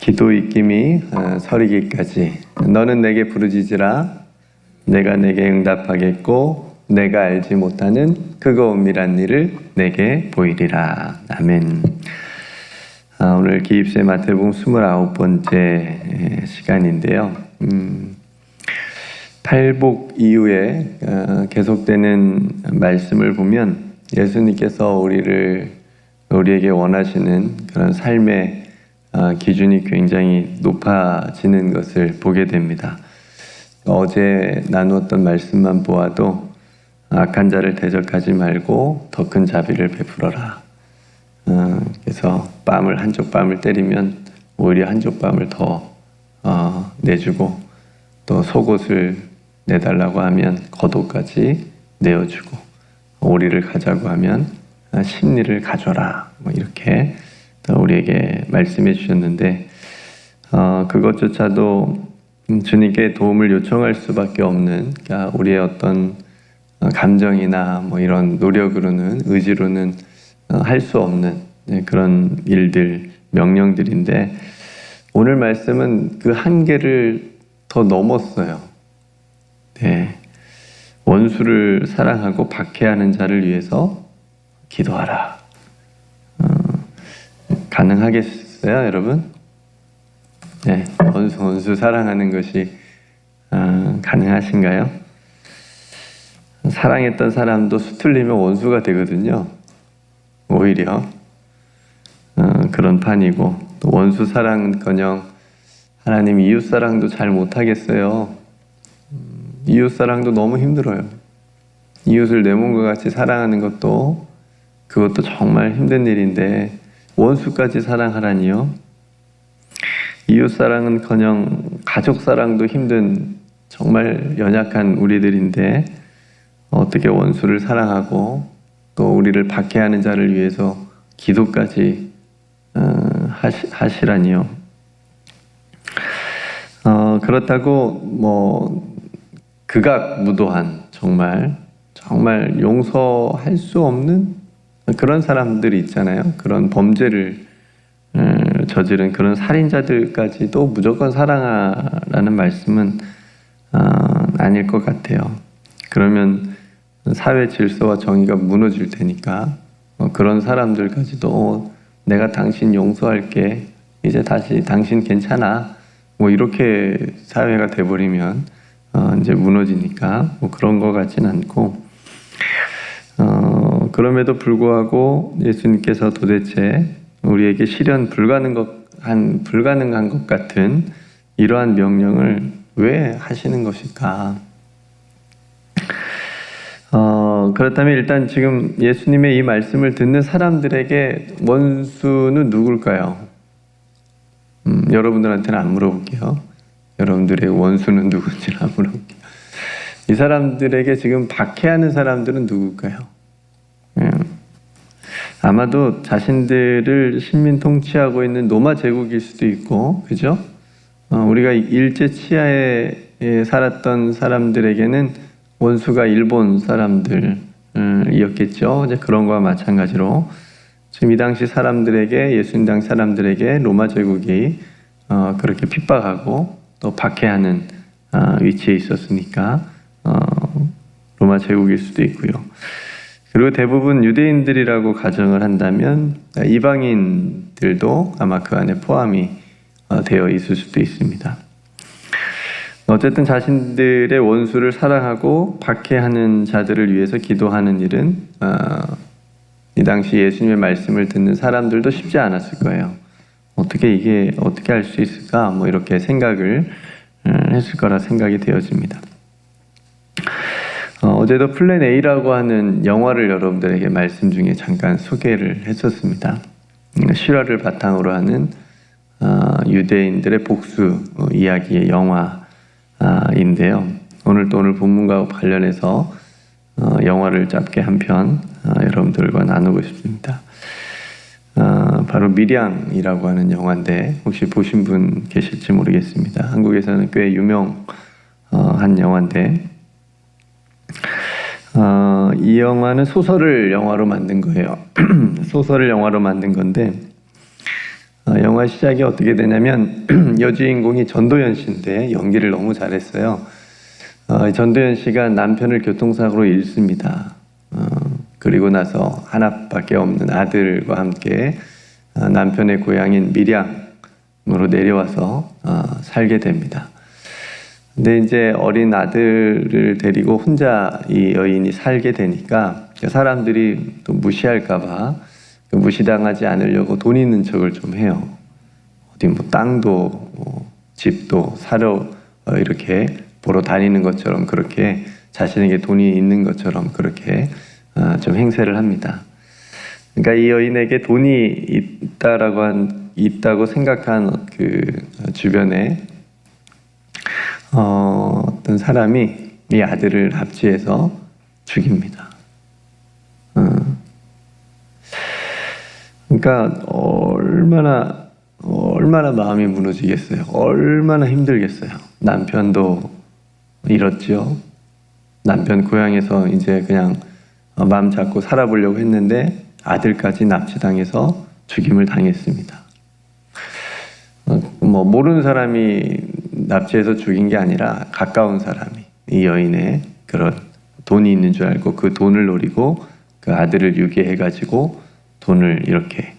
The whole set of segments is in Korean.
기도 입김이 서리기까지 너는 내게 부르짖으라 내가 내게 응답하겠고 내가 알지 못하는 크고 은밀한 일을 내게 보이리라. 아멘. 오늘 기입세 마태복음 29번째 시간인데요. 팔복 이후에 계속되는 말씀을 보면 예수님께서 우리에게 원하시는 그런 삶의 기준이 굉장히 높아지는 것을 보게 됩니다. 어제 나누었던 말씀만 보아도 악한 자를 대적하지 말고 더 큰 자비를 베풀어라. 그래서 한쪽 뺨을 때리면 오히려 한쪽 뺨을 더 내주고 또 속옷을 내달라고 하면 겉옷까지 내어주고 오리를 가자고 하면 심리를 가져라. 이렇게 우리에게 말씀해 주셨는데 그것조차도 주님께 도움을 요청할 수밖에 없는, 그러니까 우리의 어떤 감정이나 이런 노력으로는, 의지로는 할 수 없는 그런 일들, 명령들인데 오늘 말씀은 그 한계를 더 넘었어요. 네. 원수를 사랑하고 박해하는 자를 위해서 기도하라. 가능하겠어요, 여러분? 네, 원수 사랑하는 것이 가능하신가요? 사랑했던 사람도 수틀리면 원수가 되거든요. 오히려 그런 판이고, 또 원수 사랑은커녕 하나님 이웃 사랑도 잘 못하겠어요. 이웃 사랑도 너무 힘들어요. 이웃을 내 몸과 같이 사랑하는 그것도 정말 힘든 일인데 원수까지 사랑하라니요? 이웃 사랑은커녕 가족 사랑도 힘든 정말 연약한 우리들인데 어떻게 원수를 사랑하고 또 우리를 박해하는 자를 위해서 기도까지 하시라니요? 그렇다고 극악무도한 정말 용서할 수 없는 그런 사람들이 있잖아요. 그런 범죄를 저지른 그런 살인자들까지도 무조건 사랑하라는 말씀은 아닐 것 같아요. 그러면 사회 질서와 정의가 무너질 테니까 그런 사람들까지도 내가 당신 용서할게, 이제 다시 당신 괜찮아, 이렇게 사회가 돼버리면 이제 무너지니까 그런 것 같진 않고, 그럼에도 불구하고 예수님께서 도대체 우리에게 실현 불가능한 것 같은 이러한 명령을 왜 하시는 것일까? 그렇다면 일단 지금 예수님의 이 말씀을 듣는 사람들에게 원수는 누굴까요? 여러분들한테는 안 물어볼게요. 여러분들의 원수는 누군지는 안 물어볼게요. 이 사람들에게 지금 박해하는 사람들은 누굴까요? 아마도 자신들을 식민 통치하고 있는 로마 제국일 수도 있고, 그죠? 우리가 일제 치하에 살았던 사람들에게는 원수가 일본 사람들이었겠죠. 이제 그런 거와 마찬가지로 지금 이 당시 사람들에게, 예수님 당시 사람들에게 로마 제국이 그렇게 핍박하고 또 박해하는 위치에 있었으니까 로마 제국일 수도 있고요. 그리고 대부분 유대인들이라고 가정을 한다면 이방인들도 아마 그 안에 포함이 되어 있을 수도 있습니다. 어쨌든 자신들의 원수를 사랑하고 박해하는 자들을 위해서 기도하는 일은 이 당시 예수님의 말씀을 듣는 사람들도 쉽지 않았을 거예요. 어떻게 할 수 있을까? 이렇게 생각을 했을 거라 생각이 되어집니다. 어제도 플랜 A라고 하는 영화를 여러분들에게 말씀 중에 잠깐 소개를 했었습니다. 실화를 바탕으로 하는 유대인들의 복수 이야기의 영화인데요. 오늘 본문과 관련해서 영화를 짧게 한 편 여러분들과 나누고 싶습니다. 바로 밀양이라고 하는 영화인데 혹시 보신 분 계실지 모르겠습니다. 한국에서는 꽤 유명한 영화인데 이 영화는 소설을 영화로 만든 거예요. 소설을 영화로 만든 건데 영화 시작이 어떻게 되냐면 여주인공이 전도연 씨인데 연기를 너무 잘했어요. 전도연 씨가 남편을 교통사고로 잃습니다. 그리고 나서 하나밖에 없는 아들과 함께 남편의 고향인 밀양으로 내려와서 살게 됩니다. 근데 이제 어린 아들을 데리고 혼자 이 여인이 살게 되니까 사람들이 또 무시할까봐 무시당하지 않으려고 돈 있는 척을 좀 해요. 어디 뭐 땅도 집도 사러 이렇게 보러 다니는 것처럼 그렇게 자신에게 돈이 있는 것처럼 그렇게 좀 행세를 합니다. 그러니까 이 여인에게 돈이 있다고 생각한 그 주변에 어떤 사람이 이 아들을 납치해서 죽입니다. 그러니까 얼마나 마음이 무너지겠어요. 얼마나 힘들겠어요. 남편도 잃었죠. 남편 고향에서 이제 그냥 마음 잡고 살아보려고 했는데 아들까지 납치당해서 죽임을 당했습니다. 뭐 모르는 사람이 납치해서 죽인 게 아니라 가까운 사람이 이 여인의 그런 돈이 있는 줄 알고 그 돈을 노리고 그 아들을 유괴해가지고 돈을 이렇게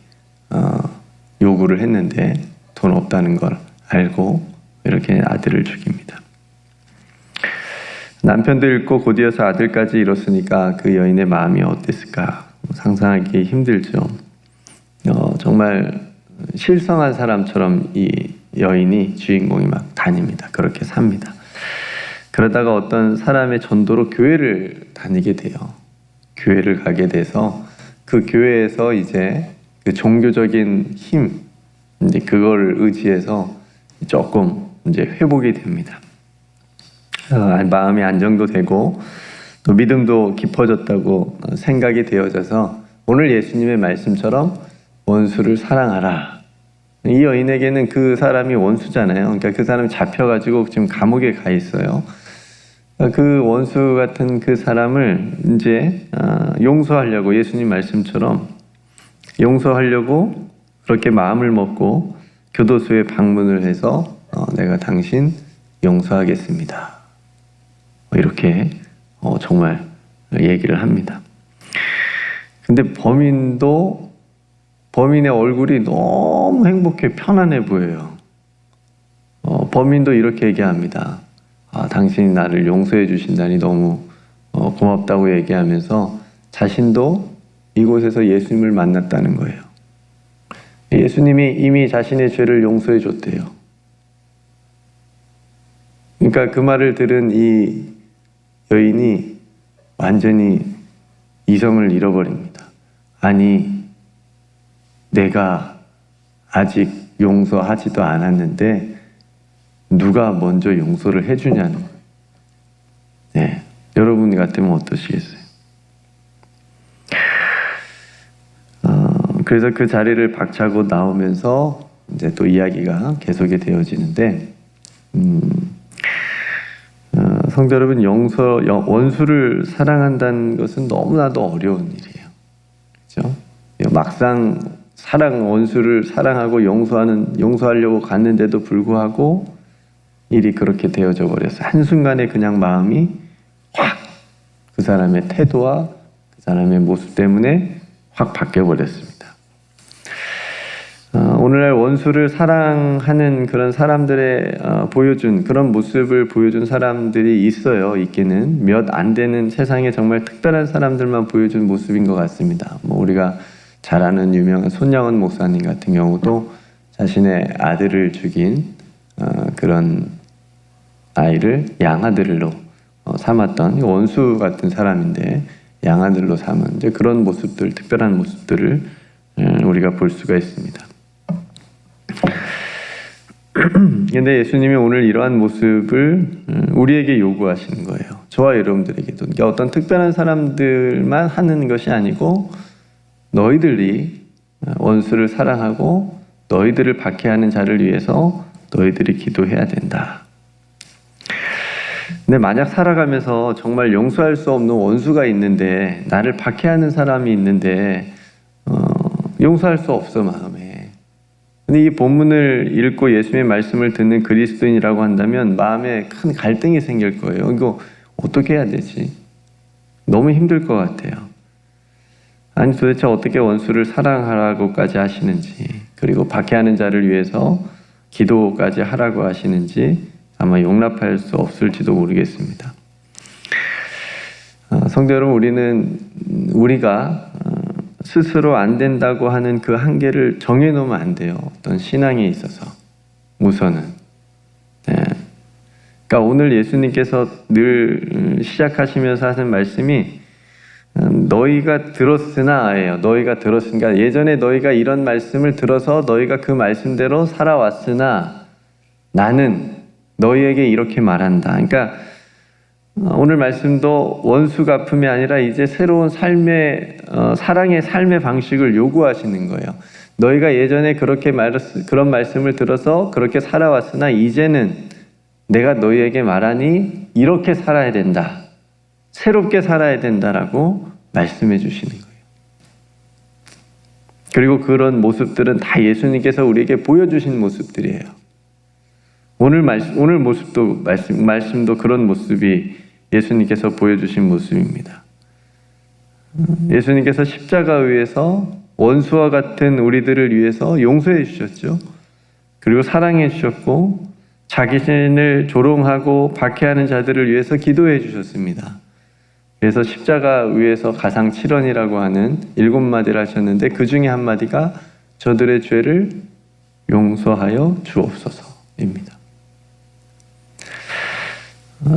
요구를 했는데 돈 없다는 걸 알고 이렇게 아들을 죽입니다. 남편도 잃고 곧이어서 아들까지 잃었으니까 그 여인의 마음이 어땠을까 상상하기 힘들죠. 정말 실성한 사람처럼 이 여인이 주인공이 막 다닙니다. 그렇게 삽니다. 그러다가 어떤 사람의 전도로 교회를 다니게 돼요. 교회를 가게 돼서 그 교회에서 이제 그 종교적인 힘, 이제 그걸 의지해서 조금 이제 회복이 됩니다. 마음이 안정도 되고 또 믿음도 깊어졌다고 생각이 되어져서 오늘 예수님의 말씀처럼 원수를 사랑하라. 이 여인에게는 그 사람이 원수잖아요. 그러니까 그 사람이 잡혀가지고 지금 감옥에 가 있어요. 그 원수 같은 그 사람을 이제 용서하려고 예수님 말씀처럼 용서하려고 그렇게 마음을 먹고 교도소에 방문을 해서 내가 당신 용서하겠습니다. 이렇게 정말 얘기를 합니다. 근데 범인의 얼굴이 너무 행복해 편안해 보여요. 범인도 이렇게 얘기합니다. 당신이 나를 용서해 주신다니 너무 고맙다고 얘기하면서 자신도 이곳에서 예수님을 만났다는 거예요. 예수님이 이미 자신의 죄를 용서해 줬대요. 그러니까 그 말을 들은 이 여인이 완전히 이성을 잃어버립니다. 아니, 내가 아직 용서하지도 않았는데 누가 먼저 용서를 해주냐는 거예요. 네, 여러분 같으면 어떠시겠어요? 그래서 그 자리를 박차고 나오면서 이제 또 이야기가 계속이 되어지는데 성도 여러분, 원수를 사랑한다는 것은 너무나도 어려운 일이에요. 그렇죠? 막상 원수를 사랑하고 용서하려고 갔는데도 불구하고 일이 그렇게 되어져 버렸어요. 한순간에 그냥 마음이 확 그 사람의 태도와 그 사람의 모습 때문에 확 바뀌어 버렸습니다. 오늘날 원수를 사랑하는 그런 사람들의 그런 모습을 보여준 사람들이 있기는 몇 안 되는 세상에 정말 특별한 사람들만 보여준 모습인 것 같습니다. 우리가 잘 아는 유명한 손양원 목사님 같은 경우도 자신의 아들을 죽인 그런 아이를 양아들로 삼았던 원수 같은 사람인데 양아들로 삼은 이제 그런 모습들, 특별한 모습들을 우리가 볼 수가 있습니다. 그런데 예수님이 오늘 이러한 모습을 우리에게 요구하시는 거예요. 저와 여러분들에게도. 그러니까 어떤 특별한 사람들만 하는 것이 아니고 너희들이 원수를 사랑하고 너희들을 박해하는 자를 위해서 너희들이 기도해야 된다. 근데 만약 살아가면서 정말 용서할 수 없는 원수가 있는데 나를 박해하는 사람이 있는데 용서할 수 없어 마음에. 근데 근데 이 본문을 읽고 예수님의 말씀을 듣는 그리스도인이라고 한다면 마음에 큰 갈등이 생길 거예요. 이거 어떻게 해야 되지? 너무 힘들 것 같아요. 아니 도대체 어떻게 원수를 사랑하라고까지 하시는지, 그리고 박해하는 자를 위해서 기도까지 하라고 하시는지 아마 용납할 수 없을지도 모르겠습니다. 성도 여러분, 우리가 스스로 안 된다고 하는 그 한계를 정해놓으면 안 돼요. 어떤 신앙에 있어서 우선은. 네. 그러니까 오늘 예수님께서 늘 시작하시면서 하는 말씀이 너희가 들었으나예요. 너희가 들었으니까 예전에 너희가 이런 말씀을 들어서 너희가 그 말씀대로 살아왔으나 나는 너희에게 이렇게 말한다. 그러니까 오늘 말씀도 원수 갚음이 아니라 이제 새로운 삶의 사랑의 삶의 방식을 요구하시는 거예요. 너희가 예전에 그런 말씀을 들어서 그렇게 살아왔으나 이제는 내가 너희에게 말하니 이렇게 살아야 된다. 새롭게 살아야 된다라고 말씀해 주시는 거예요. 그리고 그런 모습들은 다 예수님께서 우리에게 보여주신 모습들이에요. 오늘 말씀도 그런 모습이 예수님께서 보여주신 모습입니다. 예수님께서 십자가 위에서 원수와 같은 우리들을 위해서 용서해 주셨죠. 그리고 사랑해 주셨고 자기신을 조롱하고 박해하는 자들을 위해서 기도해 주셨습니다. 그래서 십자가 위에서 가상 7원이라고 하는 7마디를 하셨는데 그 중에 한 마디가 저들의 죄를 용서하여 주옵소서입니다.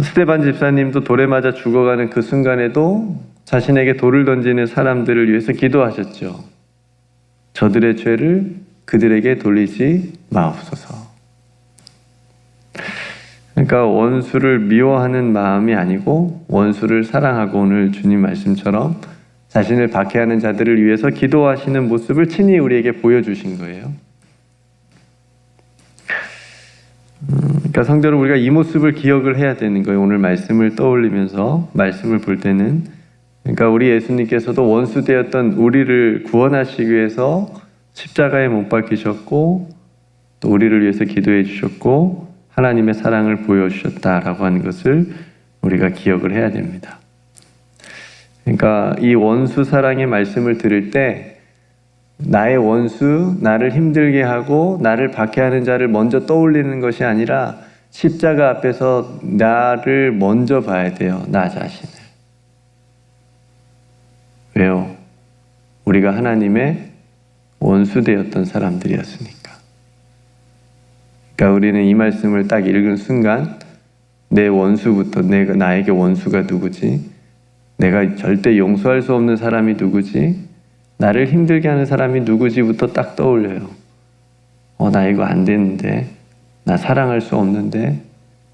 스데반 집사님도 돌에 맞아 죽어가는 그 순간에도 자신에게 돌을 던지는 사람들을 위해서 기도하셨죠. 저들의 죄를 그들에게 돌리지 마옵소서. 그러니까 원수를 미워하는 마음이 아니고 원수를 사랑하고 오늘 주님 말씀처럼 자신을 박해하는 자들을 위해서 기도하시는 모습을 친히 우리에게 보여주신 거예요. 그러니까 성도 여러분, 우리가 이 모습을 기억을 해야 되는 거예요. 오늘 말씀을 떠올리면서 말씀을 볼 때는, 그러니까 우리 예수님께서도 원수 되었던 우리를 구원하시기 위해서 십자가에 못 박히셨고 또 우리를 위해서 기도해 주셨고 하나님의 사랑을 보여주셨다라고 하는 것을 우리가 기억을 해야 됩니다. 그러니까 이 원수 사랑의 말씀을 들을 때 나의 원수, 나를 힘들게 하고 나를 박해하는 자를 먼저 떠올리는 것이 아니라 십자가 앞에서 나를 먼저 봐야 돼요. 나 자신을. 왜요? 우리가 하나님의 원수되었던 사람들이었으니까. 그러니까 우리는 이 말씀을 딱 읽은 순간 내 원수부터, 나에게 원수가 누구지? 내가 절대 용서할 수 없는 사람이 누구지? 나를 힘들게 하는 사람이 누구지부터 딱 떠올려요. 나 이거 안 되는데, 나 사랑할 수 없는데,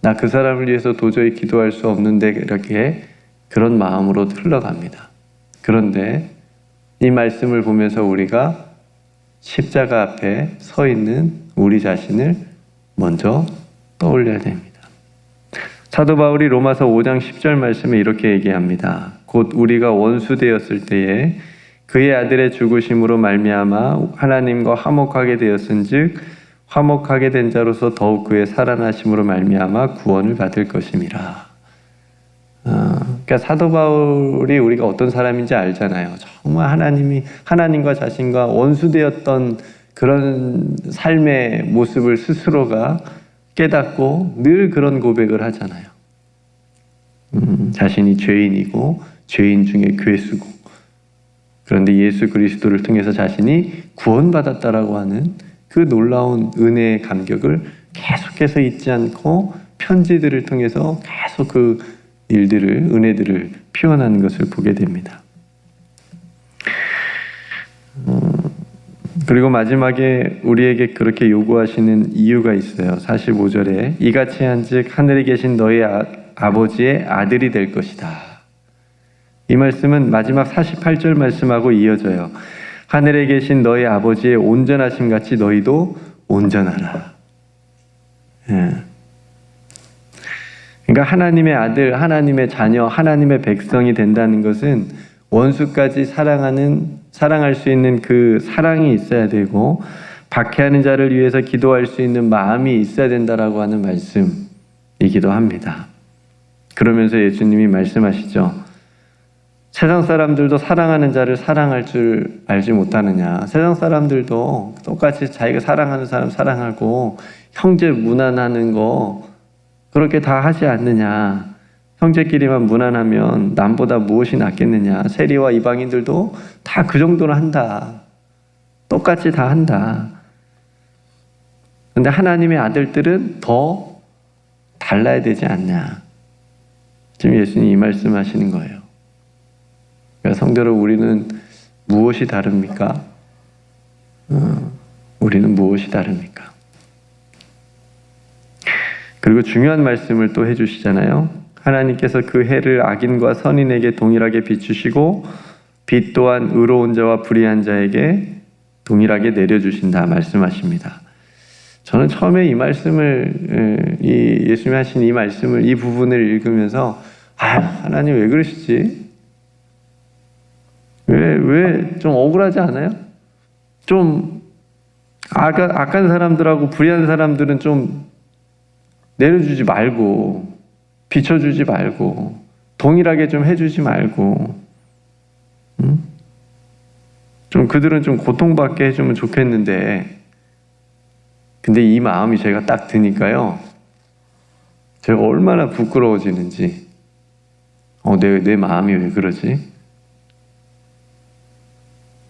나 그 사람을 위해서 도저히 기도할 수 없는데, 이렇게 그런 마음으로 흘러갑니다. 그런데 이 말씀을 보면서 우리가 십자가 앞에 서 있는 우리 자신을 먼저 떠올려야 됩니다. 사도 바울이 로마서 5장 10절 말씀에 이렇게 얘기합니다. 곧 우리가 원수 되었을 때에 그의 아들의 죽으심으로 말미암아 하나님과 화목하게 되었은즉 화목하게 된 자로서 더욱 그의 살아나심으로 말미암아 구원을 받을 것임이라. 그러니까 사도 바울이 우리가 어떤 사람인지 알잖아요. 정말 하나님과 자신과 원수되었던 그런 삶의 모습을 스스로가 깨닫고 늘 그런 고백을 하잖아요. 자신이 죄인이고 죄인 중에 괴수고, 그런데 예수 그리스도를 통해서 자신이 구원받았다라고 하는 그 놀라운 은혜의 감격을 계속해서 잊지 않고 편지들을 통해서 계속 그 은혜들을 표현하는 것을 보게 됩니다. 그리고 마지막에 우리에게 그렇게 요구하시는 이유가 있어요. 45절에 이같이 한즉 하늘에 계신 너희 아버지의 아들이 될 것이다. 이 말씀은 마지막 48절 말씀하고 이어져요. 하늘에 계신 너희 아버지의 온전하심 같이 너희도 온전하라. 그러니까 하나님의 아들, 하나님의 자녀, 하나님의 백성이 된다는 것은 원수까지 사랑할 수 있는 그 사랑이 있어야 되고, 박해하는 자를 위해서 기도할 수 있는 마음이 있어야 된다라고 하는 말씀이기도 합니다. 그러면서 예수님이 말씀하시죠. 세상 사람들도 사랑하는 자를 사랑할 줄 알지 못하느냐. 세상 사람들도 똑같이 자기가 사랑하는 사람 사랑하고 형제 무난하는 거 그렇게 다 하지 않느냐. 형제끼리만 무난하면 남보다 무엇이 낫겠느냐. 세리와 이방인들도 다 그 정도는 한다. 똑같이 다 한다. 근데 하나님의 아들들은 더 달라야 되지 않냐. 지금 예수님이 이 말씀하시는 거예요. 그러니까 성도로 우리는 무엇이 다릅니까? 우리는 무엇이 다릅니까? 그리고 중요한 말씀을 또 해주시잖아요. 하나님께서 그 해를 악인과 선인에게 동일하게 비추시고 빛 또한 의로운 자와 불의한 자에게 동일하게 내려주신다 말씀하십니다. 저는 처음에 이 말씀을 예수님이 하신 이 말씀을 이 부분을 읽으면서 하나님 왜 그러시지? 왜 좀 억울하지 않아요? 좀 악한 사람들하고 불의한 사람들은 좀 내려주지 말고 비춰주지 말고 동일하게 좀 해주지 말고 좀 그들은 좀 고통받게 해주면 좋겠는데 근데 이 마음이 제가 딱 드니까요 제가 얼마나 부끄러워지는지 내 마음이 왜 그러지?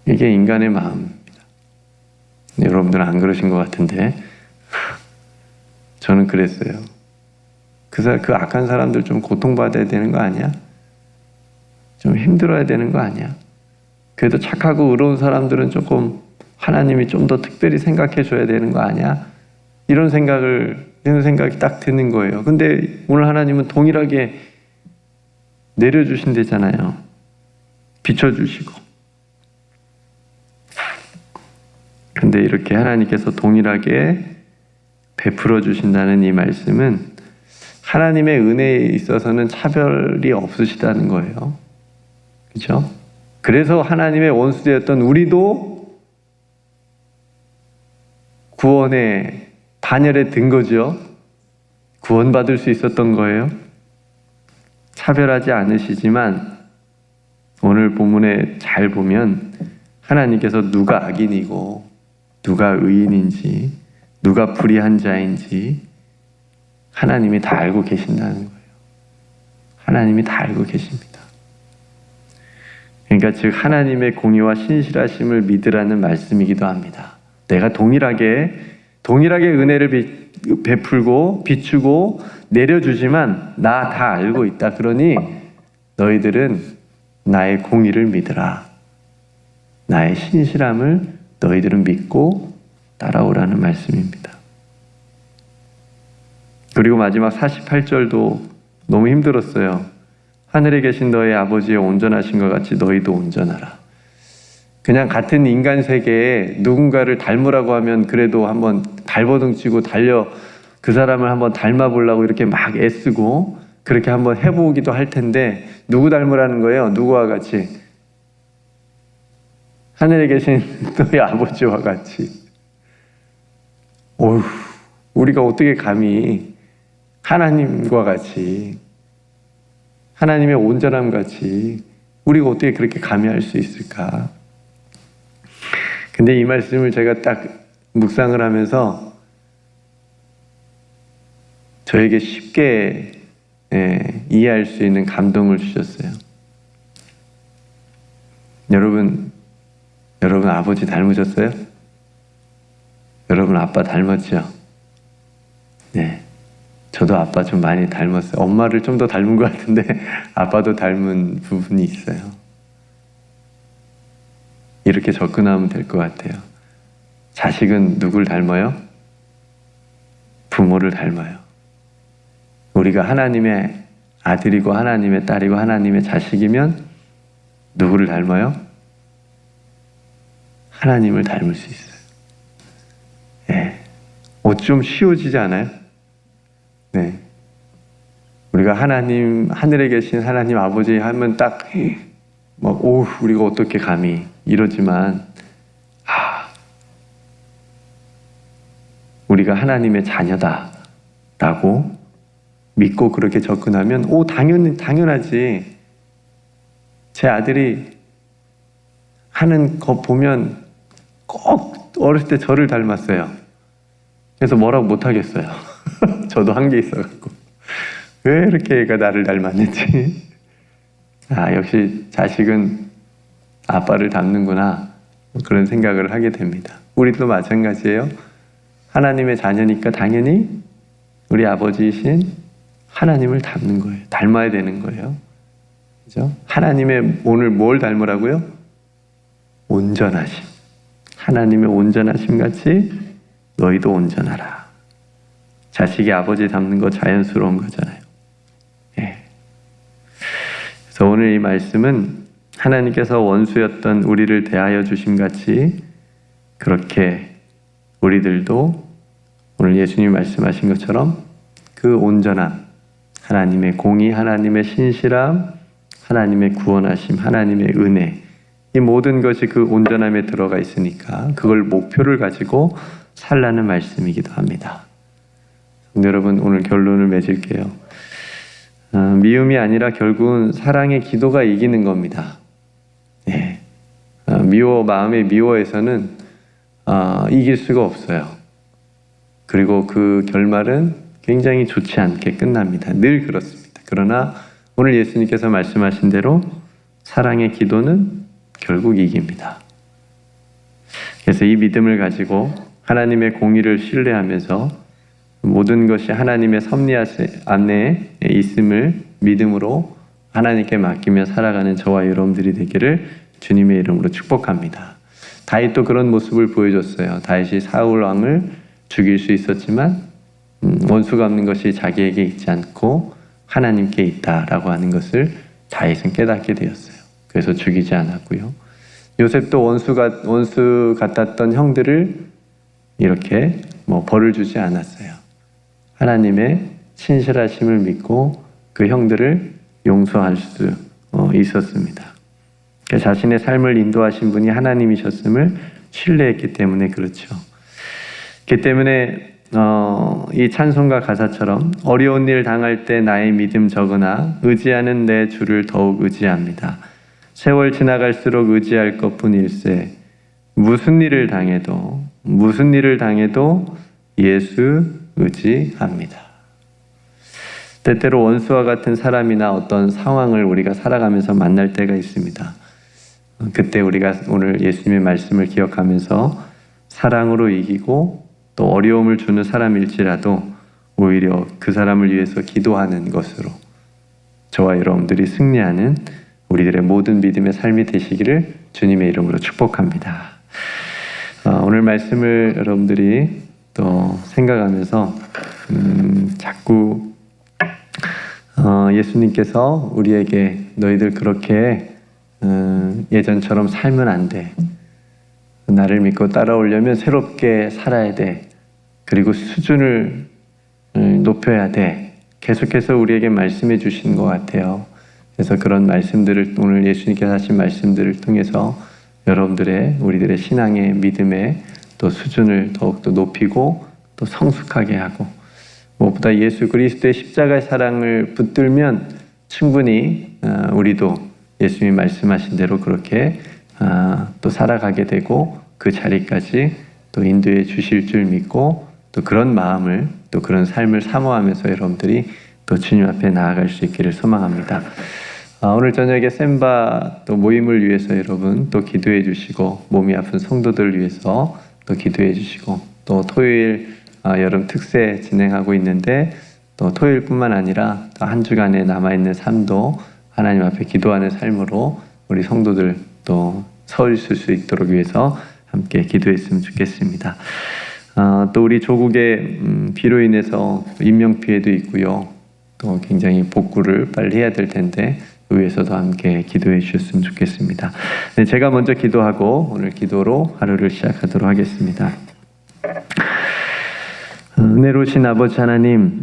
이게 인간의 마음입니다. 여러분들은 안 그러신 것 같은데 저는 그랬어요. 그 악한 사람들 좀 고통받아야 되는 거 아니야? 좀 힘들어야 되는 거 아니야? 그래도 착하고 의로운 사람들은 조금 하나님이 좀 더 특별히 생각해 줘야 되는 거 아니야? 이런 생각이 딱 드는 거예요. 근데 오늘 하나님은 동일하게 내려주신대잖아요. 비춰주시고. 근데 이렇게 하나님께서 동일하게 베풀어 주신다는 이 말씀은 하나님의 은혜에 있어서는 차별이 없으시다는 거예요. 그렇죠? 그래서 하나님의 원수되었던 우리도 구원의 반열에 든 거죠. 구원받을 수 있었던 거예요. 차별하지 않으시지만 오늘 본문에 잘 보면 하나님께서 누가 악인이고 누가 의인인지 누가 불의한 자인지 하나님이 다 알고 계신다는 거예요. 하나님이 다 알고 계십니다. 그러니까 즉 하나님의 공의와 신실하심을 믿으라는 말씀이기도 합니다. 내가 동일하게 은혜를 베풀고 비추고 내려주지만 나 다 알고 있다. 그러니 너희들은 나의 공의를 믿으라. 나의 신실함을 너희들은 믿고 따라오라는 말씀입니다. 그리고 마지막 48절도 너무 힘들었어요. 하늘에 계신 너희 아버지의 온전하신 것 같이 너희도 온전하라. 그냥 같은 인간 세계에 누군가를 닮으라고 하면 그래도 한번 발버둥 치고 달려 그 사람을 한번 닮아보려고 이렇게 막 애쓰고 그렇게 한번 해보기도 할 텐데 누구 닮으라는 거예요? 누구와 같이? 하늘에 계신 너희 아버지와 같이. 우리가 어떻게 감히 하나님과 같이 하나님의 온전함 같이 우리가 어떻게 그렇게 감히 할 수 있을까? 근데 이 말씀을 제가 딱 묵상을 하면서 저에게 쉽게 이해할 수 있는 감동을 주셨어요. 여러분 아버지 닮으셨어요? 여러분 아빠 닮았죠? 네. 저도 아빠 좀 많이 닮았어요. 엄마를 좀 더 닮은 것 같은데 아빠도 닮은 부분이 있어요. 이렇게 접근하면 될 것 같아요. 자식은 누굴 닮아요? 부모를 닮아요. 우리가 하나님의 아들이고 하나님의 딸이고 하나님의 자식이면 누구를 닮아요? 하나님을 닮을 수 있어요. 예. 좀 쉬워지지 않아요? 네. 우리가 하늘에 계신 하나님 아버지 하면 딱, 우리가 어떻게 감히 이러지만, 우리가 하나님의 자녀다라고 믿고 그렇게 접근하면 당연하지. 제 아들이 하는 거 보면 꼭 어렸을 때 저를 닮았어요. 그래서 뭐라고 못하겠어요. 저도 한 게 있어갖고 왜 이렇게 얘가 나를 닮았는지. 역시 자식은 아빠를 닮는구나, 그런 생각을 하게 됩니다. 우리도 마찬가지예요. 하나님의 자녀니까 당연히 우리 아버지이신 하나님을 닮는 거예요. 닮아야 되는 거예요. 그죠? 하나님의 오늘 뭘 닮으라고요? 온전하심. 하나님의 온전하심 같이 너희도 온전하라. 자식이 아버지 닮는 거 자연스러운 거잖아요. 예. 그래서 오늘 이 말씀은 하나님께서 원수였던 우리를 대하여 주심 같이 그렇게 우리들도 오늘 예수님이 말씀하신 것처럼 그 온전함, 하나님의 공의, 하나님의 신실함, 하나님의 구원하심, 하나님의 은혜, 이 모든 것이 그 온전함에 들어가 있으니까 그걸 목표를 가지고 살라는 말씀이기도 합니다. 여러분, 오늘 결론을 맺을게요. 미움이 아니라 결국은 사랑의 기도가 이기는 겁니다. 예. 마음의 미워에서는 이길 수가 없어요. 그리고 그 결말은 굉장히 좋지 않게 끝납니다. 늘 그렇습니다. 그러나 오늘 예수님께서 말씀하신 대로 사랑의 기도는 결국 이깁니다. 그래서 이 믿음을 가지고 하나님의 공의를 신뢰하면서 모든 것이 하나님의 섭리 안에 있음을 믿음으로 하나님께 맡기며 살아가는 저와 여러분들이 되기를 주님의 이름으로 축복합니다. 다윗도 그런 모습을 보여줬어요. 다윗이 사울 왕을 죽일 수 있었지만 원수가 없는 것이 자기에게 있지 않고 하나님께 있다라고 하는 것을 다윗은 깨닫게 되었어요. 그래서 죽이지 않았고요. 요셉도 원수 같았던 형들을 이렇게 벌을 주지 않았어요. 하나님의 신실하심을 믿고 그 형들을 용서할 수 있었습니다. 자신의 삶을 인도하신 분이 하나님이셨음을 신뢰했기 때문에 그렇죠. 그렇기 때문에 이 찬송가 가사처럼 어려운 일 당할 때 나의 믿음 적으나 의지하는 내 주를 더욱 의지합니다. 세월 지나갈수록 의지할 것뿐일세. 무슨 일을 당해도 예수 의지합니다. 때때로 원수와 같은 사람이나 어떤 상황을 우리가 살아가면서 만날 때가 있습니다. 그때 우리가 오늘 예수님의 말씀을 기억하면서 사랑으로 이기고 또 어려움을 주는 사람일지라도 오히려 그 사람을 위해서 기도하는 것으로 저와 여러분들이 승리하는 우리들의 모든 믿음의 삶이 되시기를 주님의 이름으로 축복합니다. 오늘 말씀을 여러분들이 또 생각하면서 자꾸 예수님께서 우리에게 너희들 그렇게 예전처럼 살면 안 돼. 나를 믿고 따라오려면 새롭게 살아야 돼. 그리고 수준을 높여야 돼. 계속해서 우리에게 말씀해 주시는 것 같아요. 그래서 그런 말씀들을 오늘 예수님께서 하신 말씀들을 통해서 우리들의 신앙의 믿음의 또 수준을 더욱더 높이고 또 성숙하게 하고 무엇보다 예수 그리스도의 십자가의 사랑을 붙들면 충분히 우리도 예수님이 말씀하신 대로 그렇게 또 살아가게 되고 그 자리까지 또 인도해 주실 줄 믿고 또 그런 마음을 또 그런 삶을 사모하면서 여러분들이 또 주님 앞에 나아갈 수 있기를 소망합니다. 오늘 저녁에 샘바 또 모임을 위해서 여러분 또 기도해 주시고 몸이 아픈 성도들을 위해서 또 기도해 주시고 또 토요일 여름 특세 진행하고 있는데 또 토요일뿐만 아니라 또 한 주간에 남아있는 삶도 하나님 앞에 기도하는 삶으로 우리 성도들 또 서 있을 수 있도록 위해서 함께 기도했으면 좋겠습니다. 또 우리 조국의 비로 인해서 인명피해도 있고요. 또 굉장히 복구를 빨리 해야 될 텐데 그 위해서도 함께 기도해 주셨으면 좋겠습니다. 네, 제가 먼저 기도하고 오늘 기도로 하루를 시작하도록 하겠습니다. 은혜로우신 아버지 하나님,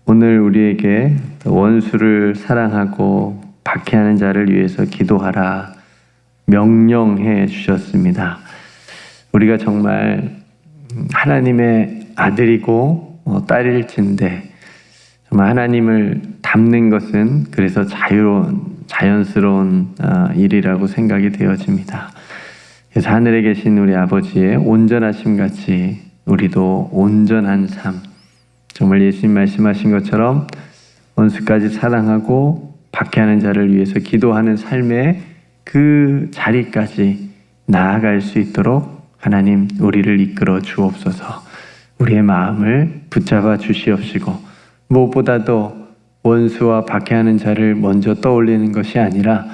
오늘 우리에게 원수를 사랑하고 박해하는 자를 위해서 기도하라 명령해 주셨습니다. 우리가 정말 하나님의 아들이고 딸일진데 정말 하나님을 닮는 것은 그래서 자연스러운 일이라고 생각이 되어집니다. 그래서 하늘에 계신 우리 아버지의 온전하심 같이 우리도 온전한 삶, 정말 예수님 말씀하신 것처럼 원수까지 사랑하고 박해하는 자를 위해서 기도하는 삶의 그 자리까지 나아갈 수 있도록 하나님 우리를 이끌어 주옵소서. 우리의 마음을 붙잡아 주시옵시고 무엇보다도 원수와 박해하는 자를 먼저 떠올리는 것이 아니라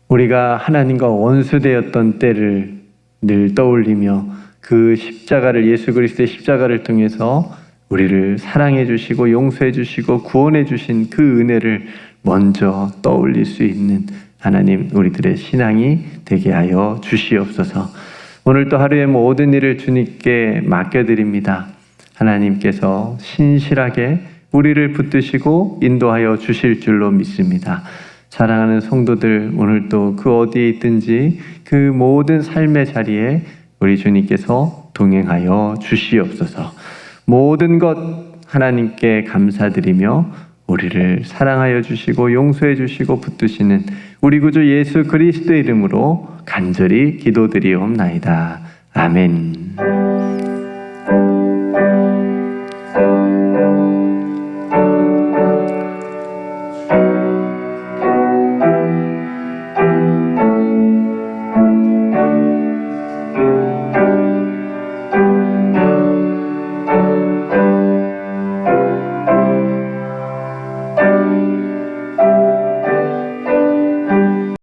우리가 하나님과 원수되었던 때를 늘 떠올리며 그 십자가를, 예수 그리스도의 십자가를 통해서 우리를 사랑해 주시고 용서해 주시고 구원해 주신 그 은혜를 먼저 떠올릴 수 있는 하나님 우리들의 신앙이 되게 하여 주시옵소서. 오늘 또 하루의 모든 일을 주님께 맡겨드립니다. 하나님께서 신실하게 우리를 붙드시고 인도하여 주실 줄로 믿습니다. 사랑하는 성도들, 오늘 또 그 어디에 있든지 그 모든 삶의 자리에 우리 주님께서 동행하여 주시옵소서. 모든 것 하나님께 감사드리며 우리를 사랑하여 주시고 용서해 주시고 붙드시는 우리 구주 예수 그리스도의 이름으로 간절히 기도드리옵나이다. 아멘.